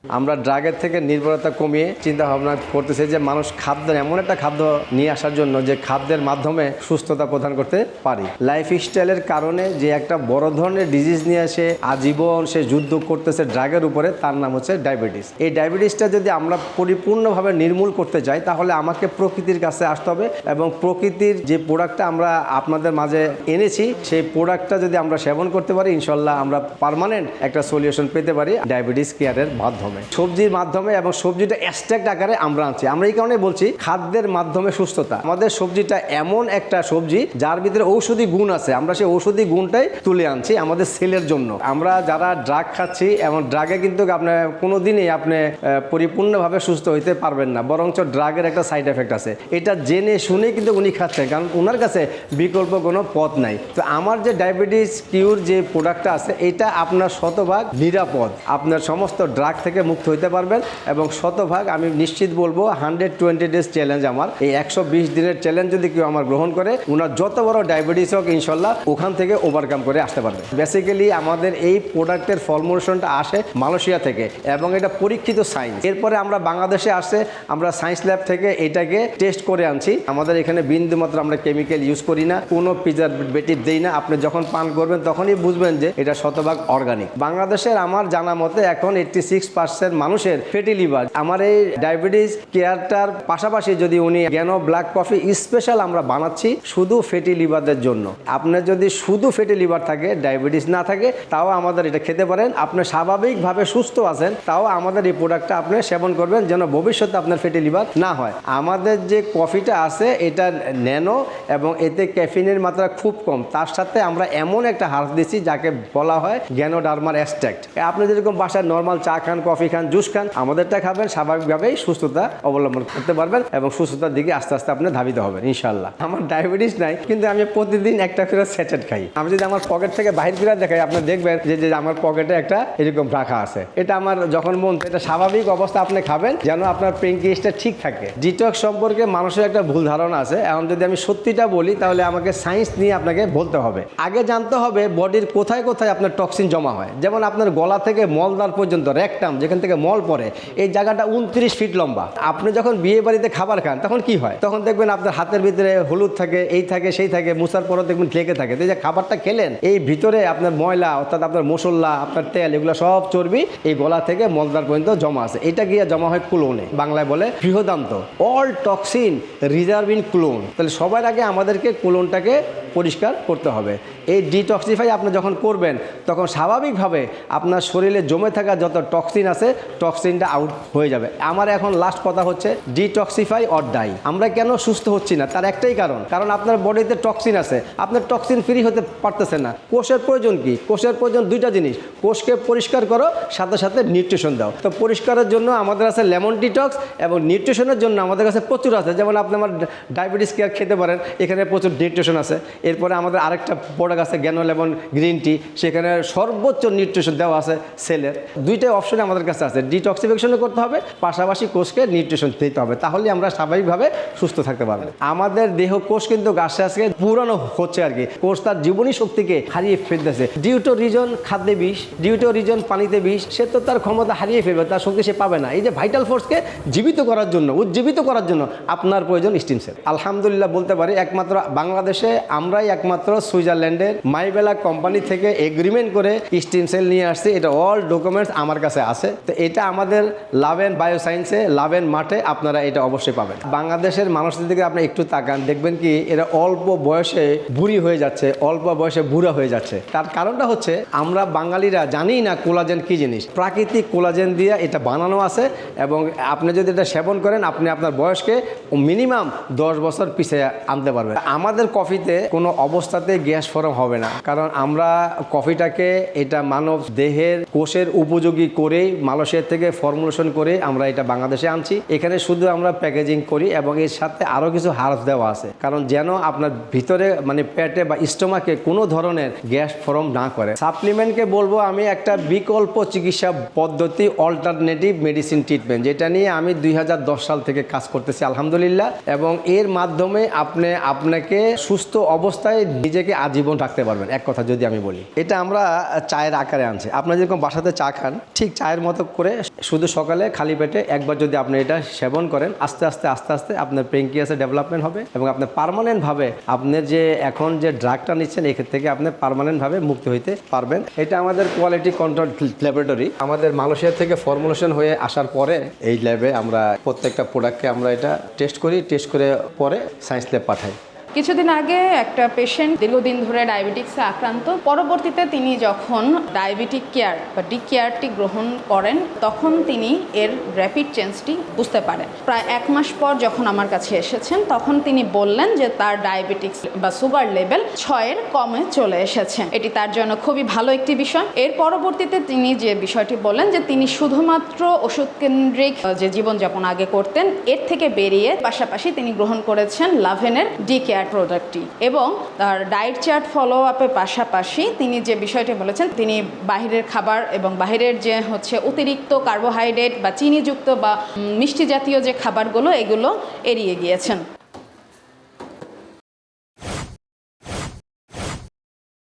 আমরা ড্রাগের থেকে নির্ভরতা কমিয়ে চিন্তা ভাবনা করতেছি যে মানুষ খাদ্যের এমন একটা খাদ্য নিয়ে আসার জন্য যে খাদ্যের মাধ্যমে সুস্থতা প্রদান করতে পারি। লাইফস্টাইলের কারণে যে একটা বড় ধরনের ডিজিজ নিয়ে এসে আজীবন সে যুদ্ধ করতেছে ড্রাগের উপরে, তার নাম হচ্ছে ডায়াবেটিস। এই ডায়াবেটিসটা যদি আমরা পরিপূর্ণভাবে নির্মূল করতে চাই তাহলে আমাকে প্রকৃতির কাছে আসতে হবে এবং প্রকৃতির যে প্রোডাক্টটা আমরা আপনাদের মাঝে এনেছি সেই প্রোডাক্টটা যদি আমরা সেবন করতে পারি ইনশাল্লাহ আমরা পার্মানেন্ট একটা সলিউশন পেতে পারি ডায়াবেটিস কেয়ারের মাধ্যমে, সবজির মাধ্যমে। এবং সবজিটা এক্সট্রাক্ট আকারে আমরা আনছি। আমরা এই কারণে বলছি খাদ্যের মাধ্যমে সুস্থতা। আমাদের সবজিটা এমন একটা সবজি যার ভিতরে ঔষধি গুণ আছে, আমরা সেই ঔষধি গুণটাই তুলে আনছি আমাদের সেলের জন্য। আমরা যারা ড্রাগ খাচ্ছি এবং ড্রাগে কিন্তু আপনি কোনোদিনই আপনি পরিপূর্ণভাবে সুস্থ হইতে পারবেন না, বরঞ্চ ড্রাগের একটা সাইড এফেক্ট আছে। এটা জেনে শুনে কিন্তু উনি খাচ্ছেন, কারণ ওনার কাছে বিকল্প কোনো পথ নাই। তো আমার যে ডায়াবেটিস কিউর যে প্রোডাক্টটা আছে এটা আপনার শতভাগ নিরাপদ, আপনার সমস্ত ড্রাগ থেকে মুক্ত হইতে পারবেন এবং শতভাগ আমি নিশ্চিত বলবো 120 ডেজ চ্যালেঞ্জ, আমার এই 120 দিনের চ্যালেঞ্জ যদি কেউ আমার গ্রহণ করে ওনার যত বড় ডায়াবেটিস হোক ইনশাল্লাহ ওখান থেকে ওভারকাম করে আসতে পারবে। বেসিক্যালি আমাদের এই প্রোডাক্টের ফর্মুলেশনটা আসে মালয়েশিয়া থেকে এবং এটা পরীক্ষিত সায়েন্স। এরপরে আমরা বাংলাদেশে আসে আমরা সায়েন্স ল্যাব থেকে এটাকে টেস্ট করে আনছি। আমাদের এখানে বিন্দুমাত্র আমরা কেমিক্যাল ইউজ করি না, কোনো প্রিজারভেটিভ দেই না। আপনি যখন পান করবেন তখনই বুঝবেন যে এটা শতভাগ অর্গানিক। বাংলাদেশের আমার জানা মতে এখন 86% মানুষের ফ্যাটি লিভার। আমার এই ডায়াবেটিস কেয়ারটার পাশাপাশি যদি উনি জ্ঞান ব্ল্যাক কফি স্পেশাল আমরা বানাচ্ছি শুধু ফ্যাটি লিভারদের জন্য। আপনার যদি শুধু ফ্যাটি লিভার থাকে, ডায়াবেটিস না থাকে, তাও আমাদের এটা খেতে পারেন। আপনি স্বাভাবিকভাবে সুস্থ আছেন তাও আমাদের এই প্রোডাক্টটা আপনি সেবন করবেন যেন ভবিষ্যতে আপনার ফ্যাটি লিভার না হয়। আমাদের যে কফিটা আছে এটা ন্যানো এবং এতে ক্যাফিনের মাত্রা খুব কম, তার সাথে আমরা এমন একটা হার্স দিচ্ছি যাকে বলা হয় গ্যানোডার্মার এক্সট্রাক্ট। আপনি যেরকম বাসায় নর্মাল চা খান, কফি খান, জুস খান, আমাদেরটা খাবেন, স্বাভাবিকভাবেই সুস্থতা অবলম্বন করতে পারবেন এবং সুস্থতার দিকে আস্তে আস্তে আপনি ধাবিত হবেন ইনশাল্লাহ। আমার ডায়াবেটিস নাই কিন্তু আমি প্রতিদিন একটা করে স্যাচেট খাই। আমি যদি আমার পকেট থেকে বাহির করে দেখাই আপনি দেখবেন যে আমার পকেটে একটা এরকম রাখা আছে। এটা আমার যখন মন, এটা স্বাভাবিক অবস্থা আপনি খাবেন যেন আপনার পেনক্রিয়াসটা ঠিক থাকে। ডিটক্স সম্পর্কে মানুষের একটা ভুল ধারণা আছে। এখন যদি আমি সত্যিটা বলি তাহলে আমাকে সায়েন্স নিয়ে আপনাকে বলতে হবে। আগে জানতে হবে বডির কোথায় কোথায় আপনার টক্সিন জমা হয়। যেমন আপনার গলা থেকে মলদ্বার পর্যন্ত রেকটাম যেখান থেকে মল পড়ে এই জায়গাটা 29 ফিট লম্বা। আপনি যখন বিয়ে বাড়িতে খাবার খান তখন কি হয়? তখন দেখবেন আপনার হাতের ভিতরে হলুদ থাকে, এই থাকে, সেই থাকে, মুসার পরও দেখবেন লেগে থাকে। তো এই যে খাবারটা খেলেন এই ভিতরে আপনার ময়লা অর্থাৎ আপনার মশলা, আপনার তেল, এগুলো সব চর্বি এই গলা থেকে মলদ্বার পর্যন্ত জমা আছে। এটা গিয়ে জমা হয় কুলোনে, বাংলায় বলে বৃহদান্ত। All toxin reserve in colon. তাহলে সবার আগে আমাদেরকে কুলোনটাকে পরিষ্কার করতে হবে। এই ডিটক্সিফাই আপনি যখন করবেন তখন স্বাভাবিকভাবে আপনার শরীরে জমে থাকা যত টক্সিন আছে টক্সিনটা আউট হয়ে যাবে। আমার এখন লাস্ট কথা হচ্ছে ডিটক্সিফাই অর ডাই। আমরা কেন সুস্থ হচ্ছি না তার একটাই কারণ আপনার বডিতে টক্সিন আছে, আপনার টক্সিন ফ্রি হতে পারতেছেন না। কোষের প্রয়োজন কি? কোষের প্রয়োজন দুইটা জিনিস, কোষকে পরিষ্কার করো সাথে সাথে নিউট্রিশন দাও। তো পরিষ্কারের জন্য আমাদের আছে লেমন ডিটক্স এবং নিউট্রিশনের জন্য আমাদের কাছে প্রচুর আছে। যেমন আপনি আমার ডায়াবেটিস কেয়ার খেতে পারেন, এখানে প্রচুর নিউট্রিশন আছে। এরপরে আমাদের আরেকটা প্রোডাক্ট আছে জ্ঞান লেমন গ্রিন টি, সেখানে সর্বোচ্চ নিউট্রিশন দেওয়া আছে সেলের। দুইটাই অপশনে আমাদের কাছে আছে। ডিটক্সিফিকেশনও করতে হবে, পাশাপাশি কোষকে নিউট্রিশন দিতে হবে, তাহলে আমরা স্বাভাবিকভাবে সুস্থ থাকতে পারবো। আমাদের দেহ কোষ কিন্তু আস্তে আস্তে পুরানো হচ্ছে আর কি। কোষ তার জীবনী শক্তিকে হারিয়ে ফেলতেছে। ডিউ টু রিজন খাদ্যে বিষ, ডিউ টু রিজন পানিতে বিষ, সে তো তার ক্ষমতা হারিয়ে ফেলবে, তার শক্তি সে পাবে না। এই যে ভাইটাল ফোর্সকে জীবিত করার জন্য, উজ্জীবিত করার জন্য আপনার প্রয়োজন স্টিম সেল। আলহামদুলিল্লাহ বলতে পারি একমাত্র বাংলাদেশে আমরাই একমাত্র সুইজারল্যান্ডের মাইবেলা কোম্পানি থেকে এগ্রিমেন্ট করে স্টিম সেল নিয়ে আসছি। এটা অল ডকুমেন্টস আমার কাছে আছে। তো এটা আমাদের লাভেন বায়োসায়েন্সে, লাভেন মাঠে আপনারা এটা অবশ্যই পাবেন। বাংলাদেশের মানুষদের দিকে আপনি একটু তাকান, দেখবেন কি এরা অল্প বয়সে বুড়ি হয়ে যাচ্ছে, অল্প বয়সে বুড়া হয়ে যাচ্ছে। তার কারণটা হচ্ছে আমরা বাঙালিরা জানি না কোলাজেন কি জিনিস। প্রাকৃতিক কোলাজেন দিয়ে এটা বানানো আছে এবং আপনি যদি এটা সেবন করেন আপনি আপনার বয়সকে মিনিমাম 10 বছর পিছিয়ে আনতে পারবেন। আমাদের কফিতে কোনো অবস্থাতে গ্যাস ফর্ম হবে না, কারণ আমরা কফিটাকে এটা মানব দেহের কোষের উপযোগী করে মালয়েশিয়া থেকে ফর্মুলেশন করে আমরা এটা বাংলাদেশে আনছি। এখানে শুধু আমরা প্যাকেজিং করি এবং এর সাথে আরও কিছু হার্বস দেওয়া আছে, কারণ যেন আপনার ভিতরে মানে পেটে বা স্টোমাকে কোনো ধরনের গ্যাস ফর্ম না করে। সাপ্লিমেন্টকে বলবো আমি একটা বিকল্প চিকিৎসা পদ্ধতি, অল্টারনেটিভ মেডিসিন ট্রিটমেন্ট, যেটা নিয়ে আমি 2010 সাল থেকে কাজ করতেছি আলহামদুলিল্লাহ। এবং এর মাধ্যমে আপনাকে সুস্থ অবস্থায় নিজেকে আজীবন রাখতে পারবেন। এক কথা যদি আমি বলি, এটা আমরা চায়ের আকারে আনছি। আপনারা যেরকম বাসাতে চা খান ঠিক চায়ের মতো করে শুধু সকালে খালি পেটে একবার যদি আপনি এটা সেবন করেন, আস্তে আস্তে আস্তে আস্তে আপনার প্যানক্রিয়াসের ডেভেলপমেন্ট হবে এবং আপনি পার্মানেন্টভাবে আপনার যে এখন যে ড্রাগটা নিচ্ছেন এক্ষেত্রে থেকে আপনি পার্মানেন্টভাবে মুক্ত হইতে পারবেন। এটা আমাদের কোয়ালিটি কন্ট্রোল ল্যাবরেটরি, আমাদের মালয়েশিয়া থেকে ফর্মুলেশন হয়ে আসার পরে এই ল্যাবে আমরা প্রত্যেকটা প্রোডাক্টকে আমরা এটা টেস্ট করি, টেস্ট করে পরে সায়েন্স ল্যাব পাঠাই। কিছুদিন আগে একটা পেশেন্ট দীর্ঘদিন ধরে ডায়াবেটিক্সে আক্রান্ত, পরবর্তীতে তিনি যখন ডায়াবেটিক কেয়ার বা ডি কেয়ারটি গ্রহণ করেন তখন তিনি এর র্যাপিড চেঞ্জটি বুঝতে পারেন। প্রায় 1 মাস পর যখন আমার কাছে এসেছেন তখন তিনি বললেন যে তার ডায়াবেটিক্স বা সুগার লেভেল 6-এর কমে চলে এসেছে। এটি তার জন্য খুবই ভালো একটি বিষয়। এর পরবর্তীতে তিনি যে বিষয়টি বললেন যে তিনি শুধুমাত্র ওষুধ কেন্দ্রিক যে জীবনযাপন আগে করতেন এর থেকে বেরিয়ে পাশাপাশি তিনি গ্রহণ করেছেন লাভেনের ডি কেয়ার প্রোডাক্টটি এবং তার ডায়েট চার্ট ফলো আপের পাশাপাশি তিনি যে বিষয়টি বলেছেন তিনি বাহিরের খাবার এবং বাহিরের যে অতিরিক্ত কার্বোহাইড্রেট বা চিনিযুক্ত বা মিষ্টি জাতীয় যে খাবারগুলো এগুলো এড়িয়ে গিয়েছেন।